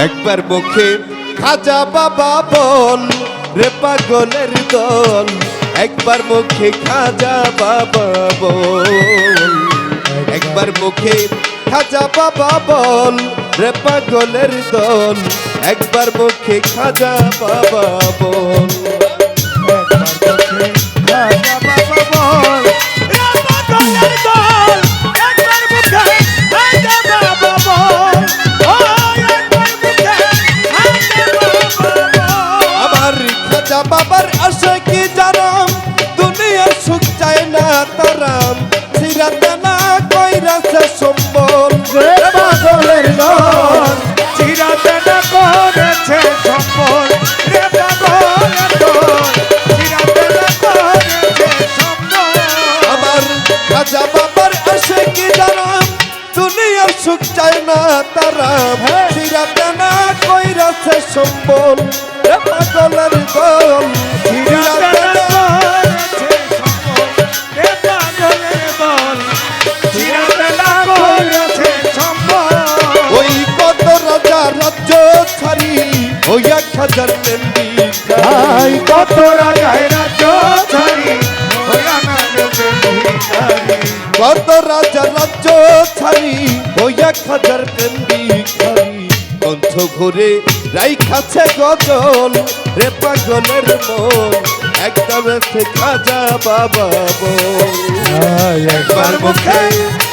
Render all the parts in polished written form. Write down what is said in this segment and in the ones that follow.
একবার মুখে খাজা বাবা বল রে পাগলের দল, একবার মুখে খাজা বাবা বল, একবার মুখে খাজা বাবা বল রে পাগলের দল, একবার মুখে খাজা বাবা বল, একবার মুখে খাজা বাবা বল রে পাগলের দল, একবার মুখে খাজা বাবা বল, ও একবার মুখে খাজা বাবা বল। আমার খাজা বাবার আশিকি জানাম, দুনিয়ার সুখ চায় না তারাম, সিরাতে না কইরাছে সম্বল রে পাগলের দল, চিরাতে না করেছে সম্বল, রে পাগলের দল, চিরাতে না করেছে সম্বল। আমার খাজা বাবার আশিকি জানাম, দুনিয়ার সুখ চায় না তারাম, সিরাতে না কইরাছে সম্বল রে পাগলের দল, চিরাতে না করেছে সম্বল, রে পাগলের দল, চিরাতে না করেছে সম্বল। ওই কত রাজা রাজ্য ছাড়ি ওই 1000 মেম্বি ভাই কত রাজায় রাজ্য ছাড়ি হইয়া না দেবে ভিখারি। কত রাজা রাজ্য ছাড়ি ওই 1000 মেম্বি খারি, কণ্ঠ ভরে রাইখাছে গজল রে পাগলের মন, একদম এসে খাজা বাবা বল, একবার মুখে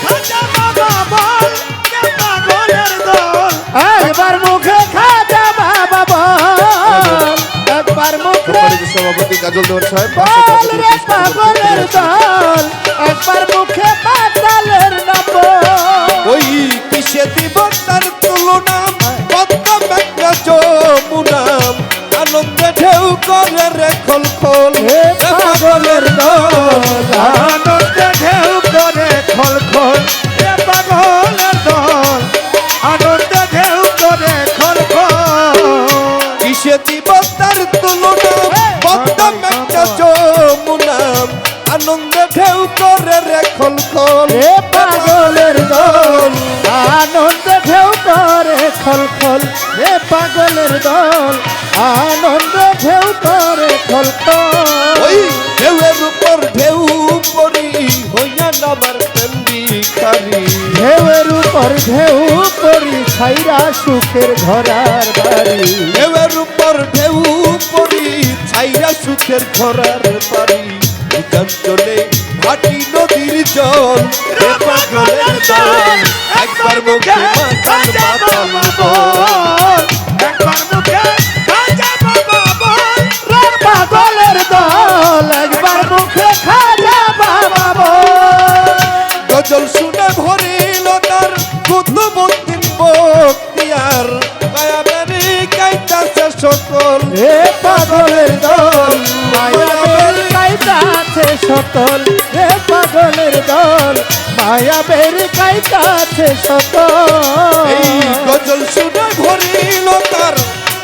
খাজা বাবা বল রে পাগলের দল, একবার মুখে খাজা বাবা বল, একবার মুখে সভাপতি কাজল দেওয়ার সাহেব বল রে পাগলের দল, একবার মুখে পাতালের নাম। ওই কিসে দিব তার তুলনা, পদ্ম একটা যমুনাম, আনন্দে ঢেউ করে রে খোল খোল হে পাগলের দল, আনন্দে ঢেউ করে খোল খোল, হে পাগলের দল, আনন্দে ঢেউ করে খোল খোল। কিসে দিব তার তুলনা, পদ্ম একটা যমুনাম, আনন্দে ঢেউ করে রে খোল খোল হে পাগলের দল, আনন্দে ঢেউ করে খোল খোল, হে পাগলের দল, আনন্দে ঢেউ করে খোল ওই খোল। ঢেউয়ের উপর ঢেউ পড়ি হইয়া নামার পেন্দি খারি, ঢেউয়ের উপর ঢেউ করি ছাইরা সুখের ঘরার বাড়ি, ঢেউয়ের উপর ঢেউ পড়ি ছাইরা সুখের ঘরার পারি, চলে ভাটি নদীর জল রে পাগলের দল, একবার মুখে মাতাল মাতাল বল, একবার মুখে খাজা বাবা বল রে পাগলের দল, একবার মুখে খাজা বাবা বল। গজল শুনে ভরিল তার কুতুবউদ্দিন বখতিয়ার, কায়াবেরি কাইতাছে সকল হে পাগলের দল, মায়াবের কাইতাছে সকল, হে পাগলের দল, মায়াবের কাইতাছে সকল। এই গজল শুনে ভরিল তার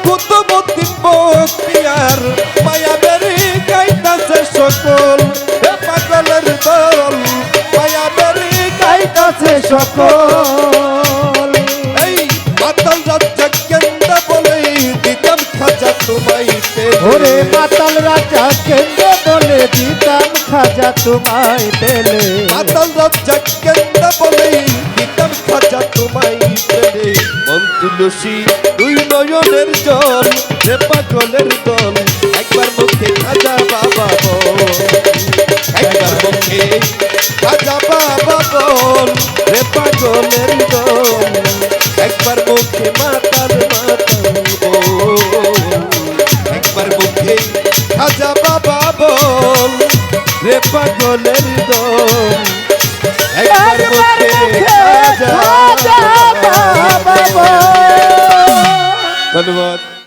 কুতুবউদ্দিন বখতিয়ার, মায়াবেরি কাইতাছে সকল হে পাগলের দল, মায়াবেরি কাইতাছে সকল। এই মাতাল রাজ্জা কেন্দ্র বলে দিতাম খাজা তোমায় ওরে মাতাল রাজা কেন্দ্র বলে দিতাম খাজা তোমায় পেলে, মাতাল রাজ্জা কেন্দ্র বলে দিতাম খাজা তোমায় পেলে, মন তুলসী দুই নয়নের জল রে পাগলের দল, একবার মুখে খাজা বাবা বল, একবার মুখে খাজা বাবা বল রে পাগলের দল, একবার মুখে মাতাল মাতাল বল, একবার মুখে খাজা বাবা বল রে পাগলের দল, একবার মুখে খাজা বাবা বল। ধন্যবাদ।